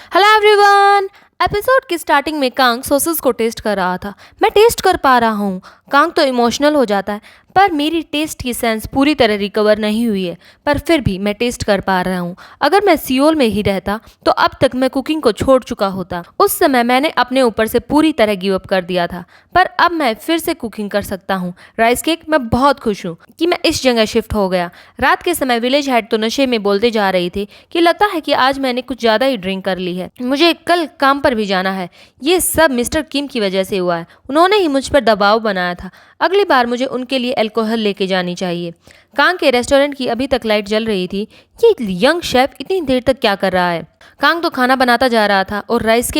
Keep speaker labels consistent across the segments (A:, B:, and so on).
A: Hello everyone. Episode की starting में Kong sauces को टेस्ट कर रहा था। मैं टेस्ट कर पा रहा हूँ। कांग तो इमोशनल हो जाता है, पर मेरी टेस्ट की सेंस पूरी तरह रिकवर नहीं हुई है, पर फिर भी मैं टेस्ट कर पा रहा हूँ। अगर मैं सियोल में ही रहता तो अब तक मैं कुकिंग को छोड़ चुका होता। उस समय मैंने अपने ऊपर से पूरी तरह गिव अप कर दिया था, पर अब मैं फिर से कुकिंग कर सकता हूँ। राइस केक, मैं बहुत खुश हूँ कि मैं इस जगह शिफ्ट हो गया। रात के समय विलेज हेड तो नशे में बोलते जा रही थी कि लगता है कि आज मैंने कुछ ज्यादा ही ड्रिंक कर ली है, मुझे कल काम पर भी जाना है। ये सब मिस्टर किम की वजह से हुआ है, उन्होंने ही मुझ पर दबाव बनाया था। अगली बार मुझे उनके लिए अल्कोहल लेके जानी चाहिए। कांग के रेस्टोरेंट की अभी तक लाइट जल रही थी। ये यंग शेफ इतनी देर तक क्या कर रहा है? कांग तो खाना बनाता जा रहा था और राइस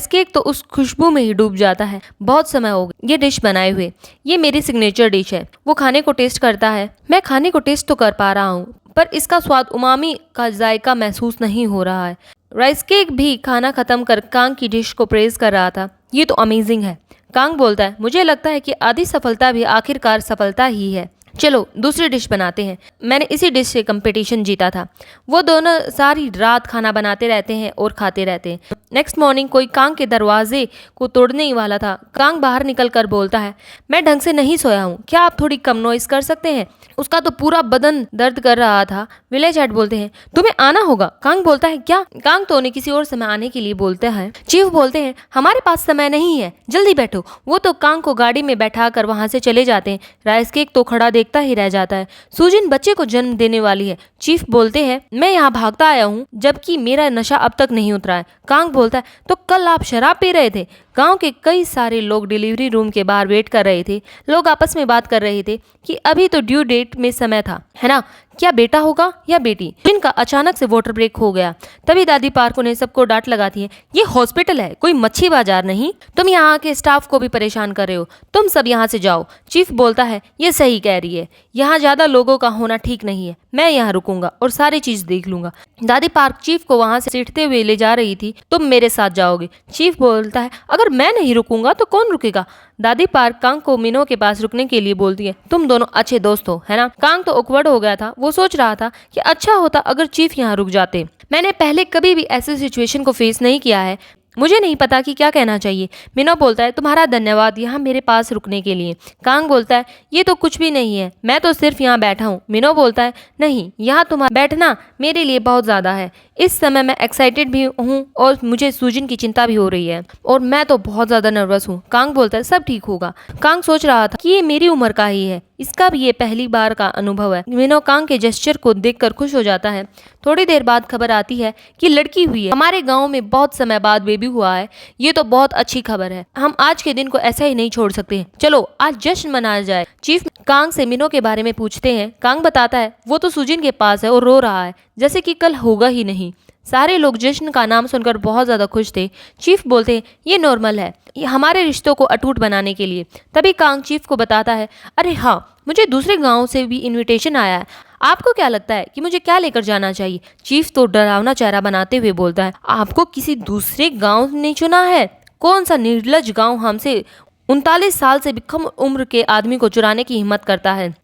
A: केक तो उस खुशबू में ही डूब जाता है। बहुत समय हो गया ये डिश बनाए हुए। ये मेरी सिग्नेचर डिश है। वो खाने को टेस्ट करता है। मैं खाने को टेस्ट तो कर पा रहा हूँ, पर इसका स्वाद उमामी का जायका महसूस नहीं हो रहा है। राइस केक भी खाना खत्म कर कांग की डिश को प्रेज कर रहा था। ये तो अमेजिंग है। कांग बोलता है, मुझे लगता है कि आधी सफलता भी आखिरकार सफलता ही है। चलो दूसरी डिश बनाते हैं। मैंने इसी डिश से कंपटीशन जीता था। वो दोनों सारी रात खाना बनाते रहते हैं और खाते रहते हैं। नेक्स्ट मॉर्निंग कोई कांग के दरवाजे को तोड़ने ही वाला था। कांग बाहर निकल कर बोलता है, मैं ढंग से नहीं सोया हूँ, क्या आप थोड़ी कम नॉइस कर सकते हैं? उसका तो पूरा बदन दर्द कर रहा था। विलेज हेड बोलते हैं, तुम्हें आना होगा। कांग बोलता है, क्या? कांग तो उन्हें किसी और समय आने के लिए बोलते हैं। चीफ बोलते हैं, हमारे पास समय नहीं है, जल्दी बैठो। वो तो कांग को गाड़ी में बैठा कर वहां से चले जाते हैं। राइस केक तो खड़ा देखता ही रह जाता है। सुजिन बच्चे को जन्म देने वाली है। चीफ बोलते हैं, मैं यहाँ भागता आया हूँ जबकि मेरा नशा अब तक नहीं उतरा है। कांग बोलता है, तो कल आप शराब पी रहे थे? गांव के कई सारे लोग डिलीवरी रूम के बाहर वेट कर रहे थे। लोग आपस में बात कर रहे थे कि अभी तो ड्यू डेट में समय था, है ना? क्या बेटा होगा या बेटी? जिनका अचानक से वाटर ब्रेक हो गया। तभी दादी पार्को ने सबको डांट लगाती है, ये हॉस्पिटल है, कोई मच्छी बाजार नहीं। तुम यहाँ के स्टाफ को भी परेशान कर रहे हो, तुम सब यहाँ से जाओ। चीफ बोलता है, ये सही कह रही है, यहाँ ज्यादा लोगों का होना ठीक नहीं है। मैं यहाँ रुकूंगा और सारी चीज देख लूंगा। दादी पार्क चीफ को वहां से सीटते हुए ले जा रही थी। तुम मेरे साथ जाओगे। चीफ बोलता है, अगर मैं नहीं रुकूंगा तो कौन रुकेगा? दादी पार्क कांग को मिनो के पास रुकने के लिए बोलती है, तुम दोनों अच्छे दोस्त हो, है ना? कांग तो ऑकवर्ड हो गया था। वो सोच रहा था कि अच्छा होता अगर चीफ यहाँ रुक जाते। मैंने पहले कभी भी ऐसे सिचुएशन को फेस नहीं किया है, मुझे नहीं पता कि क्या कहना चाहिए। मिनो बोलता है, तुम्हारा धन्यवाद यहाँ मेरे पास रुकने के लिए। कांग बोलता है, ये तो कुछ भी नहीं है, मैं तो सिर्फ यहाँ बैठा हूँ। मिनो बोलता है, नहीं, यहाँ तुम्हारा बैठना मेरे लिए बहुत ज्यादा है। इस समय मैं एक्साइटेड भी हूँ और मुझे सुजिन की चिंता भी हो रही है और मैं तो बहुत ज्यादा नर्वस हूँ। कांग बोलता है, सब ठीक होगा। कांग सोच रहा था कि ये मेरी उम्र का ही है, इसका भी ये पहली बार का अनुभव है। मिनो कांग के जेस्चर को देखकर खुश हो जाता है। थोड़ी देर बाद खबर आती है कि लड़की हुई है। हमारे गांव में बहुत समय बाद बेबी हुआ है। ये तो बहुत अच्छी खबर है। हम आज के दिन को ऐसा ही नहीं छोड़ सकते। चलो आज जश्न मनाया जाए। चीफ कांग से मिनो के बारे में पूछते हैं। कांग बताता है, वो तो सुजिन के पास है और रो रहा है जैसे कि कल होगा ही नहीं। सारे लोग जश्न का नाम सुनकर बहुत ज्यादा खुश थे। चीफ बोलते हैं, ये नॉर्मल है, ये हमारे रिश्तों को अटूट बनाने के लिए। तभी कांग चीफ को बताता है, अरे हाँ, मुझे दूसरे गांव से भी इनविटेशन आया है। आपको क्या लगता है कि मुझे क्या लेकर जाना चाहिए? चीफ तो डरावना चेहरा बनाते हुए बोलता है, आपको किसी दूसरे गांव ने चुना है? कौन सा निर्लज गांव हमसे 39 साल से भी कम उम्र के आदमी को चुराने की हिम्मत करता है?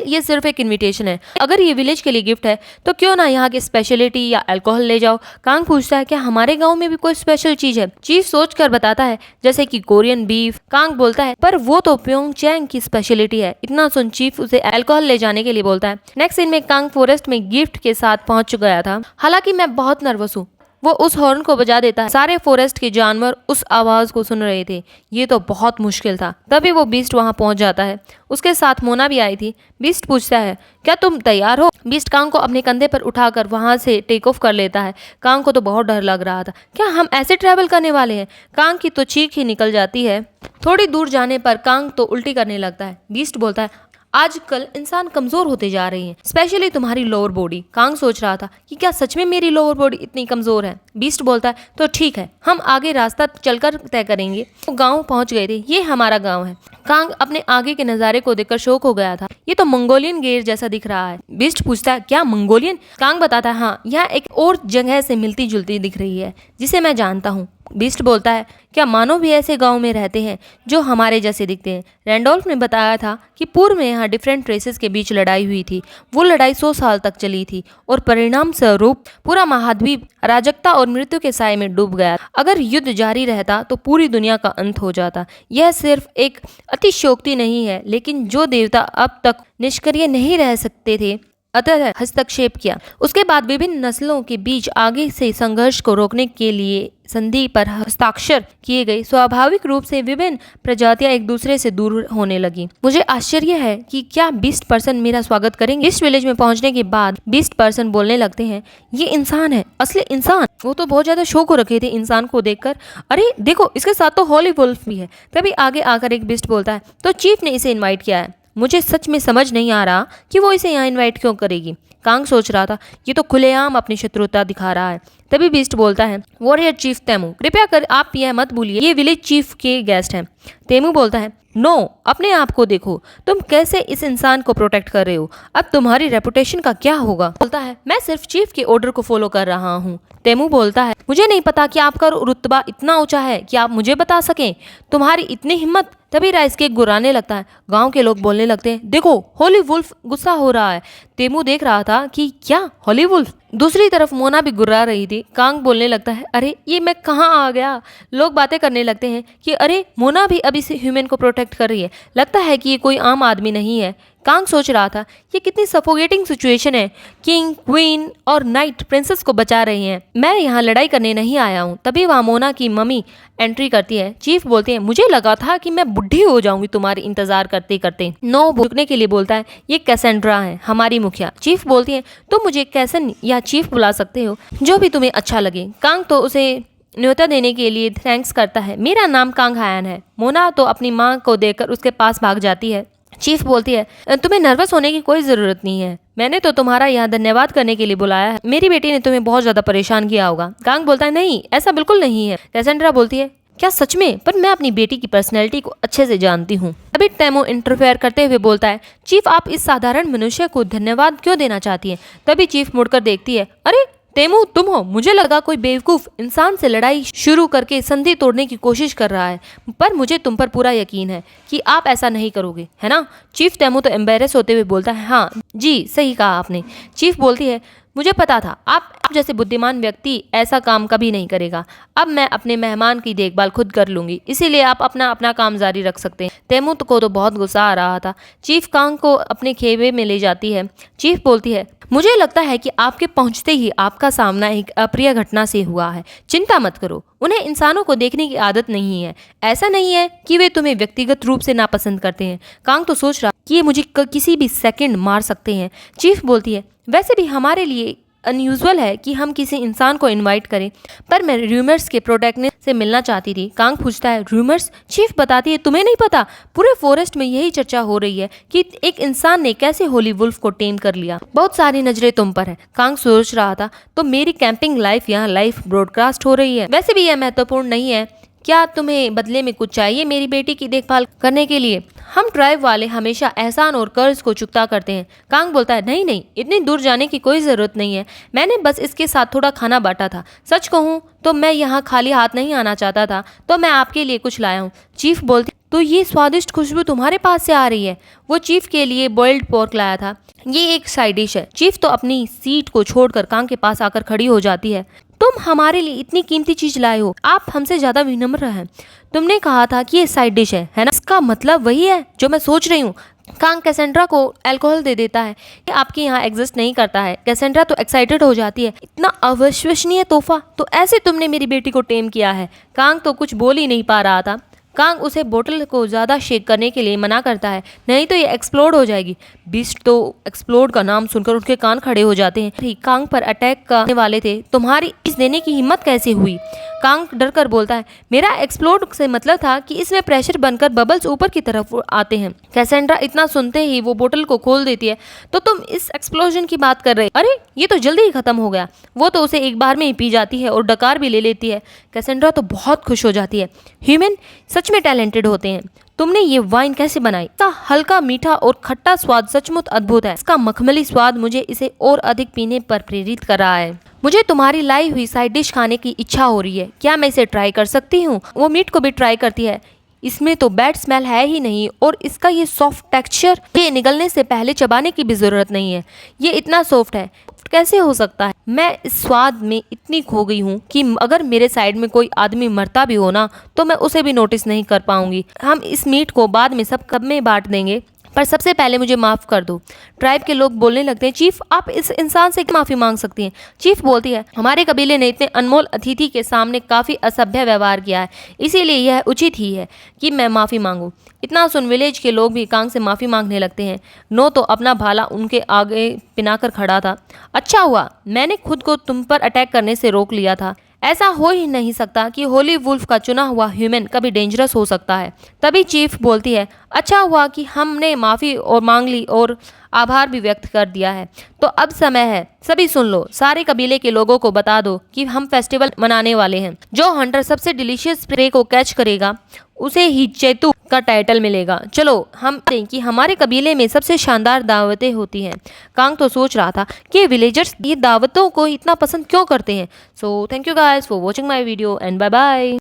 A: ये सिर्फ एक इनविटेशन है। अगर ये विलेज के लिए गिफ्ट है तो क्यों ना यहाँ की स्पेशलिटी या अल्कोहल ले जाओ। कांग पूछता है, क्या हमारे गांव में भी कोई स्पेशल चीज है? चीफ सोचकर बताता है, जैसे कि कोरियन बीफ। कांग बोलता है, पर वो तो प्योंगचैंग की स्पेशलिटी है। इतना सुन चीफ उसे अल्कोहल ले जाने के लिए बोलता है। नेक्स्ट सीन में कांग फॉरेस्ट में गिफ्ट के साथ पहुंच गया था। हालांकि मैं बहुत नर्वस हूँ। वो उस हॉर्न को बजा देता है। सारे फॉरेस्ट के जानवर उस आवाज को सुन रहे थे। ये तो बहुत मुश्किल था। तभी वो बीस्ट वहां पहुंच जाता है। उसके साथ मोना भी आई थी। बीस्ट पूछता है, क्या तुम तैयार हो? बीस्ट कांग को अपने कंधे पर उठाकर वहां से टेक ऑफ कर लेता है। कांग को तो बहुत डर लग रहा था। क्या हम ऐसे ट्रैवल करने वाले हैं? कांग की तो चीख ही निकल जाती है। थोड़ी दूर जाने पर कांग तो उल्टी करने लगता है। बीस्ट बोलता है, आजकल इंसान कमजोर होते जा रहे हैं, स्पेशली तुम्हारी लोअर बॉडी। कांग सोच रहा था कि क्या सच में मेरी लोअर बॉडी इतनी कमजोर है? बीस्ट बोलता है, तो ठीक है, हम आगे रास्ता चलकर तय करेंगे। वो गांव पहुंच गए थे। ये हमारा गांव है। कांग अपने आगे के नजारे को देखकर शौक हो गया था। ये तो मंगोलियन गेर जैसा दिख रहा है। बीस्ट पूछता है, क्या मंगोलियन? कांग बताता है, हाँ, यह एक और जगह से मिलती जुलती दिख रही है जिसे मैं जानता हूँ। बीस्ट बोलता है, क्या मानव भी ऐसे गांव में रहते हैं जो हमारे जैसे दिखते हैं? रैंडोल्फ ने बताया था कि पूर्व में यहाँ डिफरेंट रेसेस के बीच लड़ाई हुई थी। वो लड़ाई 100 साल तक चली थी और परिणाम स्वरूप पूरा महाद्वीप अराजकता और मृत्यु के साए में डूब गया। अगर युद्ध जारी रहता तो पूरी दुनिया का अंत हो जाता। यह सिर्फ एक अतिशयोक्ति नहीं है, लेकिन जो देवता अब तक निष्क्रिय नहीं रह सकते थे अतः हस्तक्षेप किया। उसके बाद विभिन्न नस्लों के बीच आगे से संघर्ष को रोकने के लिए संधि पर हस्ताक्षर किए गए। स्वाभाविक रूप से विभिन्न प्रजातियां एक दूसरे से दूर होने लगी। मुझे आश्चर्य है कि क्या बीस्ट पर्सन मेरा स्वागत करेंगे। इस विलेज में पहुंचने के बाद बीस्ट पर्सन बोलने लगते हैं, ये इंसान है, असली इंसान। वो तो बहुत ज्यादा शौक हो रखे थे इंसान को देखकर। अरे देखो, इसके साथ तो हॉली वुल्फ भी है। तभी आगे आकर एक बीस्ट बोलता है, तो चीफ ने इसे इन्वाइट किया है। मुझे सच में समझ नहीं आ रहा कि वो इसे यहाँ इनवाइट क्यों करेगी। कांग सोच रहा था, ये तो खुलेआम अपनी शत्रुता दिखा रहा है। तभी बीस्ट बोलता है, वॉरियर चीफ तेमू, कृपया कर आप यह मत भूलिए, ये विलेज चीफ के गेस्ट हैं। तेमू बोलता है, नो, अपने आप को देखो, तुम कैसे इस इंसान को प्रोटेक्ट कर रहे हो। अब तुम्हारी रेपुटेशन का क्या होगा। बोलता है, मैं सिर्फ चीफ के ऑर्डर को फॉलो कर रहा हूँ। तेमू बोलता है, मुझे नहीं पता कि आपका रुतबा इतना ऊंचा है कि आप मुझे बता सकें, तुम्हारी इतनी हिम्मत। तभी राइस केक गुर्राने लगता है। गांव के लोग बोलने लगते हैं, देखो हॉली वुल्फ गुस्सा हो रहा है। तेमू देख रहा था कि क्या हॉली वुल्फ। दूसरी तरफ मोना भी गुर्रा रही थी। कांग बोलने लगता है, अरे ये मैं कहाँ आ गया। लोग बातें करने लगते हैं कि अरे मोना भी अभी से ह्यूमन को प्रोटेक्ट कर रही है, लगता है कि ये कोई आम आदमी नहीं है। कांग सोच रहा था, ये कितनी सफोकेटिंग सिचुएशन है। किंग, क्वीन और नाइट प्रिंसेस को बचा रही हैं। मैं यहाँ लड़ाई करने नहीं आया हूँ। तभी वहाँ मोना की मम्मी एंट्री करती है। चीफ बोलती है, मुझे लगा था कि मैं बुढ़ी हो जाऊंगी तुम्हारी इंतजार करते करते। नो भुगने के लिए बोलता है, ये कैसेंड्रा है, हमारी मुखिया। चीफ बोलती है, तुम मुझे कैसन या चीफ बुला सकते हो, जो भी तुम्हें अच्छा लगे। कांग तो उसे न्योता देने के लिए थैंक्स करता है। मेरा नाम कांग हायन है। मोना तो अपनी माँ को देखकर उसके पास भाग जाती है। चीफ बोलती है, तुम्हें नर्वस होने की कोई ज़रूरत नहीं है, मैंने तो तुम्हारा यहाँ धन्यवाद करने के लिए बुलाया है। मेरी बेटी ने तुम्हें बहुत ज़्यादा परेशान किया होगा। कांग बोलता है, नहीं ऐसा बिल्कुल नहीं है। कैसेंड्रा बोलती है, क्या सच में? पर मैं अपनी बेटी की पर्सनैलिटी को अच्छे से जानती हूँ। अभी तेमो इंटरफेयर करते हुए बोलता है, चीफ आप इस साधारण मनुष्य को धन्यवाद क्यों देना चाहती है। तभी चीफ मुड़कर देखती है, अरे तेमू तुम हो। मुझे लगा कोई बेवकूफ इंसान से लड़ाई शुरू करके संधि तोड़ने की कोशिश कर रहा है, पर मुझे तुम पर पूरा यकीन है कि आप ऐसा नहीं करोगे, है ना। चीफ तेमू तो एम्बेरस होते हुए बोलता है, हाँ जी सही कहा आपने। चीफ बोलती है, मुझे पता था आप जैसे बुद्धिमान व्यक्ति ऐसा काम कभी नहीं करेगा। अब मैं अपने मेहमान की देखभाल खुद कर लूंगी, इसीलिए आप अपना अपना काम जारी रख सकते हैं। तेमू को तो बहुत गुस्सा आ रहा था। चीफ कांग को अपने खेमे में ले जाती है। चीफ बोलती है, मुझे लगता है कि आपके पहुंचते ही आपका सामना एक अप्रिय घटना से हुआ है। चिंता मत करो, उन्हें इंसानों को देखने की आदत नहीं है। ऐसा नहीं है कि वे तुम्हें व्यक्तिगत रूप से नापसंद करते हैं। कांग तो सोच रहा कि ये मुझे किसी भी सेकंड मार सकते हैं। चीफ बोलती है, वैसे भी हमारे लिए अनयूजुअल है कि हम किसी इंसान को इनवाइट करें, पर मैं रूमर्स के प्रोटैगनिस्ट से मिलना चाहती थी। कांग पूछता है, रूमर्स? चीफ बताती है, तुम्हें नहीं पता, पूरे फॉरेस्ट में यही चर्चा हो रही है कि एक इंसान ने कैसे होली वुल्फ को टेम कर लिया। बहुत सारी नजरें तुम पर है। कांग सोच रहा था, तो मेरी कैंपिंग लाइफ यहाँ लाइव ब्रॉडकास्ट हो रही है। वैसे भी यह महत्वपूर्ण नहीं है। क्या तुम्हें बदले में कुछ चाहिए मेरी बेटी की देखभाल करने के लिए? हम ट्राइब वाले हमेशा एहसान और कर्ज को चुकता करते हैं। कांग बोलता है, नहीं नहीं, इतनी दूर जाने की कोई ज़रूरत नहीं है। मैंने बस इसके साथ थोड़ा खाना बांटा था। सच कहूँ तो मैं यहाँ खाली हाथ नहीं आना चाहता था, तो मैं आपके लिए कुछ लाया हूँ। चीफ बोलती, तो ये स्वादिष्ट खुशबू तुम्हारे पास से आ रही है। वो चीफ के लिए बॉइल्ड पोर्क लाया था। ये एक साइड डिश है। चीफ तो अपनी सीट को छोड़कर कांग के पास आकर खड़ी हो जाती है। तुम हमारे लिए इतनी कीमती चीज लाए हो, आप हमसे ज्यादा विनम्र हैं। तुमने कहा था कि ये साइड डिश है ना? इसका मतलब वही है जो मैं सोच रही हूँ। कांग कैसेंड्रा को अल्कोहल दे देता है। ये आपके यहाँ एग्जिस्ट नहीं करता है। कैसेंड्रा तो एक्साइटेड हो जाती है, इतना अविश्वसनीय तोहफा, तो ऐसे तुमने मेरी बेटी को टेम किया है। कांग तो कुछ बोल ही नहीं पा रहा था। कांग उसे बोतल को ज़्यादा शेक करने के लिए मना करता है, नहीं तो ये एक्सप्लोड हो जाएगी। बीस्ट तो एक्सप्लोड का नाम सुनकर उनके कान खड़े हो जाते हैं। कांग पर अटैक करने वाले थे, तुम्हारी इस देने की हिम्मत कैसे हुई? कांग डर कर बोलता है, मेरा एक्सप्लोड से मतलब था कि इसमें प्रेशर बनकर बबल्स ऊपर की तरफ आते हैं। कैसेंड्रा इतना सुनते ही वो बोतल को खोल देती है, तो तुम इस एक्सप्लोजन की बात कर रहे? अरे ये तो जल्दी ही खत्म हो गया। वो तो उसे एक बार में ही पी जाती है और डकार भी ले लेती है। कैसेंड्रा तो बहुत खुश हो जाती है। ह्यूमन सच में टैलेंटेड होते हैं। तुमने ये वाइन कैसे बनाई? इसका हल्का मीठा और खट्टा स्वाद सचमुच अद्भुत है। इसका मखमली स्वाद मुझे इसे और अधिक पीने पर प्रेरित कर रहा है। मुझे तुम्हारी लाई हुई साइड डिश खाने की इच्छा हो रही है। क्या मैं इसे ट्राई कर सकती हूँ? वो मीट को भी ट्राई करती है। इसमें तो बैड स्मेल है ही नहीं और इसका ये सॉफ्ट टेक्सचर, ये निगलने से पहले चबाने की भी जरूरत नहीं है। ये इतना सॉफ्ट है, कैसे हो सकता है? मैं इस स्वाद में इतनी खो गई हूँ कि अगर मेरे साइड में कोई आदमी मरता भी हो ना तो मैं उसे भी नोटिस नहीं कर पाऊंगी। हम इस मीट को बाद में सब कब में बांट देंगे, पर सबसे पहले मुझे माफ़ कर दो। ट्राइब के लोग बोलने लगते हैं, चीफ आप इस इंसान से माफ़ी मांग सकती हैं। चीफ बोलती है, हमारे कबीले ने इतने अनमोल अतिथि के सामने काफ़ी असभ्य व्यवहार किया है, इसीलिए यह उचित ही है कि मैं माफ़ी मांगूं। इतना सुन विलेज के लोग भी कांग से माफ़ी मांगने लगते हैं। नो तो अपना भाला उनके आगे पिनाकर खड़ा था। अच्छा हुआ मैंने खुद को तुम पर अटैक करने से रोक लिया था। ऐसा हो ही नहीं सकता कि होली वुल्फ का चुना हुआ ह्यूमन कभी डेंजरस हो सकता है। तभी चीफ बोलती है, अच्छा हुआ कि हमने माफ़ी और मांग ली और आभार भी व्यक्त कर दिया है। तो अब समय है, सभी सुन लो, सारे कबीले के लोगों को बता दो कि हम फेस्टिवल मनाने वाले हैं। जो हंटर सबसे डिलीशियस प्रे को कैच करेगा उसे ही चेतु का टाइटल मिलेगा। चलो हम देखें कि हमारे कबीले में सबसे शानदार दावतें होती हैं। कांग तो सोच रहा था कि विलेजर्स ये दावतों को इतना पसंद क्यों करते हैं। So thank you guys for watching my video and bye bye.